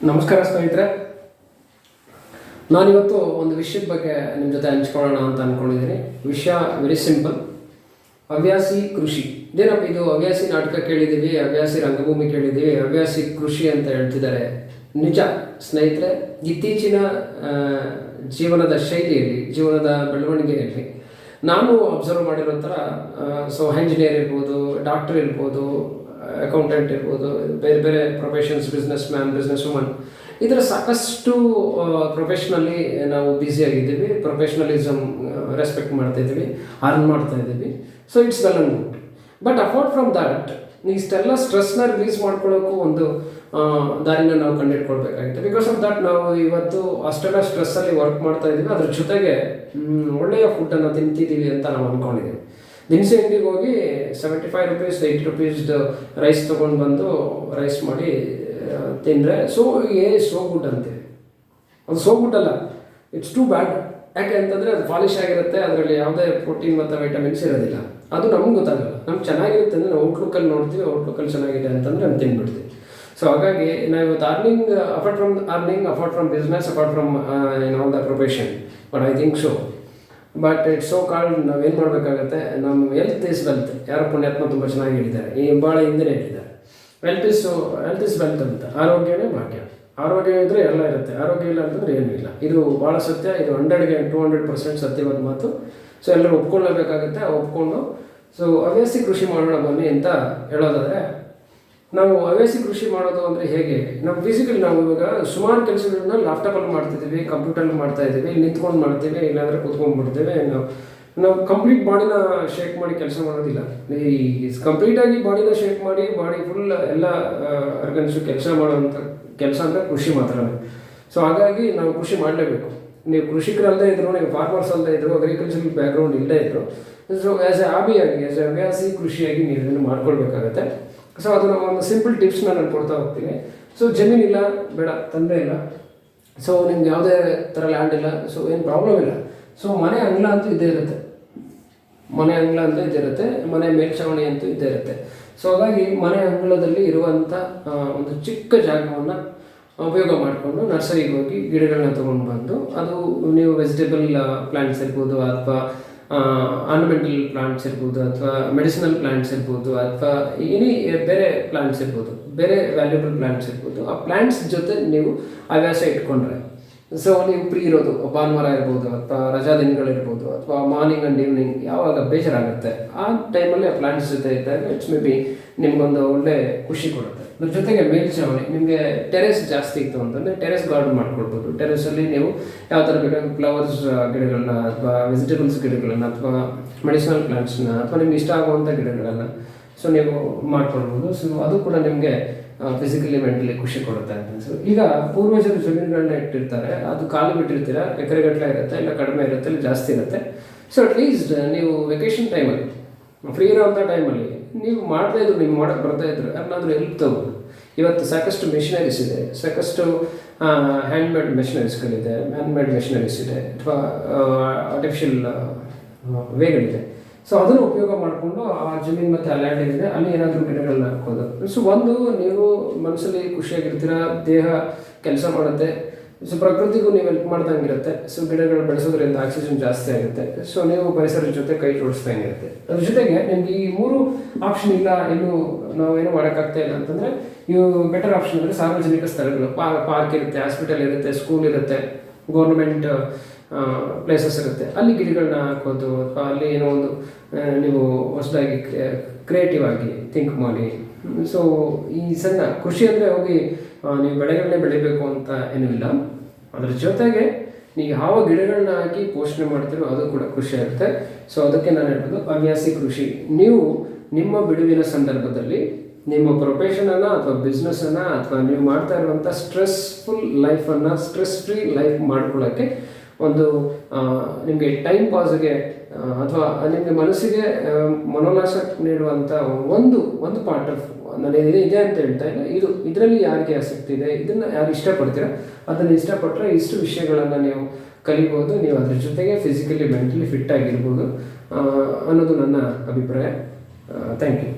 ನಮಸ್ಕಾರ ಸ್ನೇಹಿತರೆ, ನಾನಿವತ್ತು ಒಂದು ವಿಷಯದ ಬಗ್ಗೆ ನಿಮ್ಮ ಜೊತೆ ಹಂಚ್ಕೊಳ್ಳೋಣ ಅಂತ ಅಂದ್ಕೊಂಡಿದ್ದೀನಿ. ವಿಷಯ ವೆರಿ ಸಿಂಪಲ್. ಹವ್ಯಾಸಿ ಕೃಷಿ. ಇದೇನಪ್ಪ ಇದು? ಹವ್ಯಾಸಿ ನಾಟಕ ಕೇಳಿದ್ದೀವಿ, ಹವ್ಯಾಸಿ ರಂಗಭೂಮಿ ಕೇಳಿದ್ದೀವಿ, ಹವ್ಯಾಸಿ ಕೃಷಿ ಅಂತ ಹೇಳ್ತಿದ್ದಾರೆ. ನಿಜ ಸ್ನೇಹಿತರೆ, ಇತ್ತೀಚಿನ ಜೀವನದ ಶೈಲಿಯಲ್ಲಿ, ಜೀವನದ ಬೆಳವಣಿಗೆಯಲ್ಲಿ ನಾನು ಅಬ್ಸರ್ವ್ ಮಾಡಿರೋ ಥರ ಇಂಜಿನಿಯರ್ ಇರ್ಬೋದು, ಡಾಕ್ಟರ್ ಇರ್ಬೋದು, ಅಕೌಂಟೆಂಟ್ ಇರ್ಬೋದು, ಬೇರೆ ಬೇರೆ professions, business man, business woman, ಇದರ ಸಾಕಷ್ಟು ಪ್ರೊಫೆಷ್ನಲ್ಲಿ ನಾವು ಬ್ಯುಸಿಯಾಗಿದ್ದೀವಿ. ಪ್ರೊಫೆಷ್ನಲಿಸಮ್ ರೆಸ್ಪೆಕ್ಟ್ ಮಾಡ್ತಾಯಿದ್ದೀವಿ, ಅರ್ನ್ ಮಾಡ್ತಾಯಿದ್ದೀವಿ. So it's well and good. But apart from that, ಇಷ್ಟೆಲ್ಲ ಸ್ಟ್ರೆಸ್ನ ರಿಲೀಸ್ ಮಾಡ್ಕೊಳ್ಳೋಕ್ಕೂ ಒಂದು ದಾರಿನ ನಾವು ಕಂಡುಹಿಡ್ಕೊಳ್ಬೇಕಾಗುತ್ತೆ. ಬಿಕಾಸ್ ಆಫ್ ದ್ಯಾಟ್ ನಾವು ಇವತ್ತು ಅಷ್ಟೆಲ್ಲ ಸ್ಟ್ರೆಸ್ಸಲ್ಲಿ ವರ್ಕ್ ಮಾಡ್ತಾ ಇದ್ದೀವಿ, ಅದ್ರ ಜೊತೆಗೆ ಒಳ್ಳೆಯ ಫುಡ್ಡನ್ನು ತಿಂತಿದ್ದೀವಿ ಅಂತ ನಾವು ಅಂದ್ಕೊಂಡಿದ್ದೀವಿ. ದಿನಸಿ ಅಂಗಡಿಗೆ ಹೋಗಿ 75 ರೂಪೀಸ್ 80 ರೂಪೀಸ್ದು ರೈಸ್ ತೊಗೊಂಡು ಬಂದು ರೈಸ್ ಮಾಡಿ ತಿಂದರೆ ಸೋ ಗುಡ್ ಅಂತೀವಿ. ಅದು ಸೋ ಗುಡ್ ಅಲ್ಲ, ಇಟ್ಸ್ ಟೂ ಬ್ಯಾಡ್. ಯಾಕೆ ಅಂತಂದರೆ ಅದು ಪಾಲಿಶ್ ಆಗಿರುತ್ತೆ, ಅದರಲ್ಲಿ ಯಾವುದೇ ಪ್ರೋಟೀನ್ ಮತ್ತು ವೈಟಮಿನ್ಸ್ ಇರೋದಿಲ್ಲ. ಅದು ನಮ್ಗೆ ಗೊತ್ತಾಗಲ್ಲ. ನಮ್ಗೆ ಚೆನ್ನಾಗಿರುತ್ತೆ ಅಂದರೆ ನಾವು ಔಟ್ಲುಕ್ಕಲ್ಲಿ ನೋಡ್ತೀವಿ, ಔಟ್ಲುಕ್ಕಲ್ಲಿ ಚೆನ್ನಾಗಿದೆ ಅಂತಂದರೆ ನಾವು ತಿಂದ್ಬಿಡ್ತೀವಿ. ಸೊ ಹಾಗಾಗಿ ನಾವು ಇವತ್ತು apart from business, apart from all the profession, but I think so. But it's so called. ನಾವೇನು ಮಾಡಬೇಕಾಗತ್ತೆ, ನಮ್ಮ ಹೆಲ್ತ್ ಈಸ್ ವೆಲ್ತ್. ಯಾರೋ ಪುಣ್ಯಾತ್ಮ ತುಂಬ ಚೆನ್ನಾಗಿ ಹೇಳಿದ್ದಾರೆ, ಈ ಭಾಳ ಹಿಂದೆ ಹೇಳಿದ್ದಾರೆ. ಹೆಲ್ತ್ ಇಸ್ ವೆಲ್ತ್ ಅಂತ. ಆರೋಗ್ಯವೇ ಭಾಗ್ಯ. ಆರೋಗ್ಯ ಇದ್ದರೆ ಎಲ್ಲ ಇರುತ್ತೆ, ಆರೋಗ್ಯ ಇಲ್ಲ ಅಂತಂದರೆ ಏನೂ ಇಲ್ಲ. ಇದು ಭಾಳ ಸತ್ಯ. ಇದು 100ಗೆ 200% ಸತ್ಯವಾದ ಮಾತು. ಸೊ ಎಲ್ಲರೂ ಒಪ್ಕೊಳ್ಳೇಬೇಕಾಗುತ್ತೆ. ಒಪ್ಕೊಂಡು ಹವ್ಯಾಸಿ ಕೃಷಿ ಮಾಡೋಣ ಬನ್ನಿ ಅಂತ ಹೇಳೋದಾದರೆ, ನಾವು ಹವ್ಯಾಸಿ ಕೃಷಿ ಮಾಡೋದು ಅಂದರೆ ಹೇಗೆ? ನಮ್ಮ ಫಿಸಿಕಲಿ ನಾವು ಇವಾಗ ಸುಮಾರು ಕೆಲಸಗಳನ್ನ ಲ್ಯಾಪ್ಟಾಪಲ್ಲಿ ಮಾಡ್ತಿದ್ದೀವಿ, ಕಂಪ್ಯೂಟರ್ಲಿ ಮಾಡ್ತಾಯಿದ್ದೀವಿ, ನಿಂತ್ಕೊಂಡು ಮಾಡ್ತೀವಿ, ಇಲ್ಲಾಂದರೆ ಕೂತ್ಕೊಂಡ್ಬಿಡ್ತೀವಿ. ನಾವು ಕಂಪ್ಲೀಟ್ ಬಾಡಿನ ಶೇಕ್ ಮಾಡಿ ಕೆಲಸ ಮಾಡೋದಿಲ್ಲ. ಈ ಕಂಪ್ಲೀಟಾಗಿ ಬಾಡಿನ ಶೇಕ್ ಮಾಡಿ ಬಾಡಿ ಫುಲ್ ಎಲ್ಲ ಆರ್ಗನ್ಸು ಕೆಲಸ ಮಾಡೋವಂಥ ಕೆಲಸ ಅಂದರೆ ಕೃಷಿ ಮಾತ್ರನೇ. ಸೊ ಹಾಗಾಗಿ ನಾವು ಕೃಷಿ ಮಾಡಲೇಬೇಕು. ನೀವು ಕೃಷಿಕರಲ್ಲದೆ ಇದ್ದರು, ನೀವು ಫಾರ್ಮರ್ಸ್ ಅಲ್ಲದೆ ಇದ್ದರು, ಅಗ್ರಿಕಲ್ಚರಲ್ ಬ್ಯಾಕ್ಗ್ರೌಂಡ್ ಇಲ್ಲದೇ ಇದ್ದರು, ಸೊ ಆ್ಯಸ್ ಎ ಹಾಬಿಯಾಗಿ, ಆ್ಯಸ್ ಎ ಹವ್ಯಾಸಿ ಕೃಷಿಯಾಗಿ ನೀವು ಇದನ್ನು ಮಾಡ್ಕೊಳ್ಬೇಕಾಗತ್ತೆ. ಸೊ ಅದನ್ನು ಒಂದು ಸಿಂಪಲ್ ಟಿಪ್ಸ್ನ ನಾನು ಕೊಡ್ತಾ ಹೋಗ್ತೀನಿ. ಸೊ ಜಮೀನಿಲ್ಲ, ಬೇಡ, ತೊಂದರೆ ಇಲ್ಲ. ಸೊ ನಿಮ್ಗೆ ಯಾವುದೇ ಥರ ಲ್ಯಾಂಡ್ ಇಲ್ಲ, ಸೊ ಏನು ಪ್ರಾಬ್ಲಮ್ ಇಲ್ಲ. ಸೊ ಮನೆ ಅಂಗಳ ಅಂತೂ ಇದ್ದೇ ಇರುತ್ತೆ, ಮನೆ ಮೇಲ್ಛಾವಣಿ ಅಂತೂ ಇದ್ದೇ ಇರುತ್ತೆ. ಸೊ ಹಾಗಾಗಿ ಮನೆ ಅಂಗಳದಲ್ಲಿ ಇರುವಂಥ ಒಂದು ಚಿಕ್ಕ ಜಾಗವನ್ನು ಉಪಯೋಗ ಮಾಡಿಕೊಂಡು ನರ್ಸರಿಗೆ ಹೋಗಿ ಗಿಡಗಳನ್ನ ತೊಗೊಂಡು ಬಂದು, ಅದು ನೀವು ವೆಜಿಟೇಬಲ್ ಪ್ಲ್ಯಾಂಟ್ಸ್ ಇರ್ಬೋದು, ಅಥವಾ ಆರ್ನಮೆಂಟಲ್ ಪ್ಲಾಂಟ್ಸ್ ಇರ್ಬೋದು, ಅಥವಾ ಮೆಡಿಸಿನಲ್ ಪ್ಲಾಂಟ್ಸ್ ಇರ್ಬೋದು, ಅಥವಾ ಬೇರೆ ಪ್ಲಾಂಟ್ಸ್ ಇರ್ಬೋದು, ಬೇರೆ ವ್ಯಾಲ್ಯೂಬಲ್ ಪ್ಲಾಂಟ್ಸ್ ಇರ್ಬೋದು. ಆ ಪ್ಲಾಂಟ್ಸ್ ಜೊತೆ ನೀವು ಹವ್ಯಾಸ ಇಟ್ಕೊಂಡ್ರೆ, ಸೊ ನೀವು ಫ್ರೀ ಇರೋದು ಭಾನುವಾರ ಇರ್ಬೋದು, ಅಥವಾ ರಜಾ ದಿನಗಳಿರ್ಬೋದು, ಅಥವಾ ಮಾರ್ನಿಂಗ್ ಆ್ಯಂಡ್ ಈವ್ನಿಂಗ್ ಯಾವಾಗ ಬೇಜಾರಾಗುತ್ತೆ ಆ ಟೈಮಲ್ಲಿ ಆ ಪ್ಲಾಂಟ್ಸ್ ಜೊತೆ ಇದ್ದಾಗ ಇಟ್ಸ್ ಮೇ ಬಿ ನಿಮ್ಗೊಂದು ಒಳ್ಳೆ ಖುಷಿ ಕೊಡುತ್ತೆ. ಅದ್ರ ಜೊತೆಗೆ ಮೇಲ್ಛಾವಣಿ, ನಿಮಗೆ ಟೆರೆಸ್ ಜಾಸ್ತಿ ಇತ್ತು ಅಂತಂದರೆ ಟೆರೆಸ್ ಗಾರ್ಡನ್ ಮಾಡ್ಕೊಳ್ಬೋದು. ಟೆರೆಸಲ್ಲಿ ನೀವು ಯಾವ ಥರ ಬೇಕಾದ್ರೆ ಫ್ಲವರ್ಸ್ ಗಿಡಗಳನ್ನ, ಅಥವಾ ವೆಜಿಟೇಬಲ್ಸ್ ಗಿಡಗಳನ್ನು, ಅಥವಾ ಮೆಡಿಸಿನಲ್ ಪ್ಲಾಂಟ್ಸ್ನ, ಅಥವಾ ನಿಮ್ಗೆ ಇಷ್ಟ ಆಗುವಂಥ ಗಿಡಗಳನ್ನು ಸೊ ನೀವು ಮಾಡ್ಕೊಳ್ಬೋದು. ಸೊ ಅದು ಕೂಡ ನಿಮಗೆ ಫಿಸಿಕಲಿ ಮೆಂಟಲಿ ಖುಷಿ ಕೊಡುತ್ತೆ ಅಂತ. ಸೊ ಈಗ ಪೂರ್ವಜರು ಜಮೀನುಗಳನ್ನ ಇಟ್ಟಿರ್ತಾರೆ, ಅದು ಖಾಲಿ ಬಿಟ್ಟಿರ್ತೀರ, ಎಕರೆಗಟ್ಟಲೆ ಇರುತ್ತೆ, ಇಲ್ಲ ಕಡಿಮೆ ಇರುತ್ತೆ, ಇಲ್ಲ ಜಾಸ್ತಿ ಇರುತ್ತೆ. ಸೊ ಅಟ್ಲೀಸ್ಟ್ ನೀವು ವೆಕೇಷನ್ ಟೈಮಲ್ಲಿ, ಫ್ರೀ ಇರೋವಂಥ ಟೈಮಲ್ಲಿ ನೀವು ಮಾಡ್ತಾಯಿದ್ರು, ನೀವು ಮಾಡೋಕ್ಕೆ ಬರ್ತಾಯಿದ್ರು, ಯಾರನ್ನಾದರೂ ಹೆಲ್ಪ್ ತಗೋಬೋದು. ಇವತ್ತು ಸಾಕಷ್ಟು ಮೆಷಿನರೀಸ್ ಇದೆ, ಸಾಕಷ್ಟು ಹ್ಯಾಂಡ್ಮೇಡ್ ಮೆಷಿನರೀಸ್ಗಳಿದೆ, ಇದೆ, ಅಥವಾ ಆರ್ಟಿಫಿಷಿಯಲ್ ವೇಗಳಿದೆ. ಸೊ ಅದನ್ನು ಉಪಯೋಗ ಮಾಡಿಕೊಂಡು ಆ ಜಮೀನು ಮತ್ತು ಆ ಲ್ಯಾಂಡ್ ಏನಿದೆ ಅಲ್ಲಿ ಏನಾದರೂ ಗಿಡಗಳನ್ನ ಹಾಕೋದು. ಸೊ ಒಂದು ನೀವು ಮನಸ್ಸಲ್ಲಿ ಖುಷಿಯಾಗಿರ್ತೀರ, ದೇಹ ಕೆಲಸ ಮಾಡುತ್ತೆ, ಸೊ ಪ್ರಕೃತಿಗೂ ನೀವು ಹೆಲ್ಪ್ ಮಾಡ್ದಂಗಿರುತ್ತೆ. ಸೊ ಗಿಡಗಳು ಬೆಳೆಸೋದ್ರಿಂದ ಆಕ್ಸಿಜನ್ ಜಾಸ್ತಿ ಆಗುತ್ತೆ. ಸೊ ನೀವು ಪರಿಸರದ ಜೊತೆ ಕೈ ಜೋಡಿಸ್ದಂಗಿರುತ್ತೆ. ಅದ್ರ ಜೊತೆಗೆ ನಿಮ್ಗೆ ಈ 3 ಆಪ್ಷನ್ ಇಲ್ಲ, ನಾವೇನು ಮಾಡೋಕ್ಕಾಗ್ತಾ ಇಲ್ಲ ಅಂತಂದರೆ, ಇವು ಬೆಟರ್ ಆಪ್ಷನ್ ಅಂದರೆ ಸಾರ್ವಜನಿಕ ಸ್ಥಳಗಳು, ಪಾರ್ಕ್ ಇರುತ್ತೆ, ಹಾಸ್ಪಿಟಲ್ ಇರುತ್ತೆ, ಸ್ಕೂಲ್ ಇರುತ್ತೆ, ಗೌರ್ಮೆಂಟ್ ಪ್ಲೇಸಸ್ ಇರುತ್ತೆ, ಅಲ್ಲಿ ಗಿಡಗಳನ್ನ ಹಾಕೋದು, ಅಥವಾ ಅಲ್ಲಿ ಏನೋ ಒಂದು ನೀವು ಹೊಸದಾಗಿ ಕ್ರಿಯೇಟಿವ್ ಆಗಿ ಥಿಂಕ್ ಮಾಡಿ. ಸೊ ಈ ಸಣ್ಣ ಕೃಷಿ ಅಂದರೆ ಹೋಗಿ ನೀವು ಬೆಳೆಗಳನ್ನೇ ಬೆಳಿಬೇಕು ಅಂತ ಏನೂ ಇಲ್ಲ. ಅದ್ರ ಜೊತೆಗೆ ನೀವು ಯಾವ ಗಿಡಗಳನ್ನ ಹಾಕಿ ಪೋಷಣೆ ಮಾಡ್ತೀರೋ ಅದು ಕೂಡ ಖುಷಿ ಆಗುತ್ತೆ. ಸೊ ಅದಕ್ಕೆ ನಾನು ಹೇಳೋದು ಹವ್ಯಾಸಿ ಕೃಷಿ. ನೀವು ನಿಮ್ಮ ಬಿಡುವಿನ ಸಂದರ್ಭದಲ್ಲಿ ನಿಮ್ಮ ಪ್ರೊಫೆಷನನ್ನು, ಅಥವಾ ಬಿಸ್ನೆಸ್ಸನ್ನು, ಅಥವಾ ನೀವು ಮಾಡ್ತಾ ಇರುವಂಥ ಸ್ಟ್ರೆಸ್ಫುಲ್ ಲೈಫನ್ನು ಸ್ಟ್ರೆಸ್ ಫ್ರೀ ಲೈಫ್ ಮಾಡ್ಕೊಳ್ಳೋಕ್ಕೆ ಒಂದು ನಿಮಗೆ ಟೈಮ್ ಪಾಸ್ಗೆ, ಅಥವಾ ನಿಮಗೆ ಮನಸ್ಸಿಗೆ ಮನೋಲ್ಲಾಸ ನೀಡುವಂಥ ಒಂದು ಪಾರ್ಟ್ ಆಫ್, ನಾನು ಇದೆ ಅಂತ ಹೇಳ್ತಾ ಇಲ್ಲ, ಇದರಲ್ಲಿ ಯಾರಿಗೆ ಆಸಕ್ತಿ ಇದೆ, ಇದನ್ನು ಯಾರು ಇಷ್ಟಪಡ್ತೀರಾ, ಅದನ್ನು ಇಷ್ಟಪಟ್ಟರೆ ಇಷ್ಟು ವಿಷಯಗಳನ್ನು ನೀವು ಕಲಿಬೋದು. ನೀವು ಅದ್ರ ಜೊತೆಗೆ ಫಿಸಿಕಲಿ ಮೆಂಟಲಿ ಫಿಟ್ ಆಗಿರ್ಬೋದು ಅನ್ನೋದು ನನ್ನ ಅಭಿಪ್ರಾಯ. Thank you.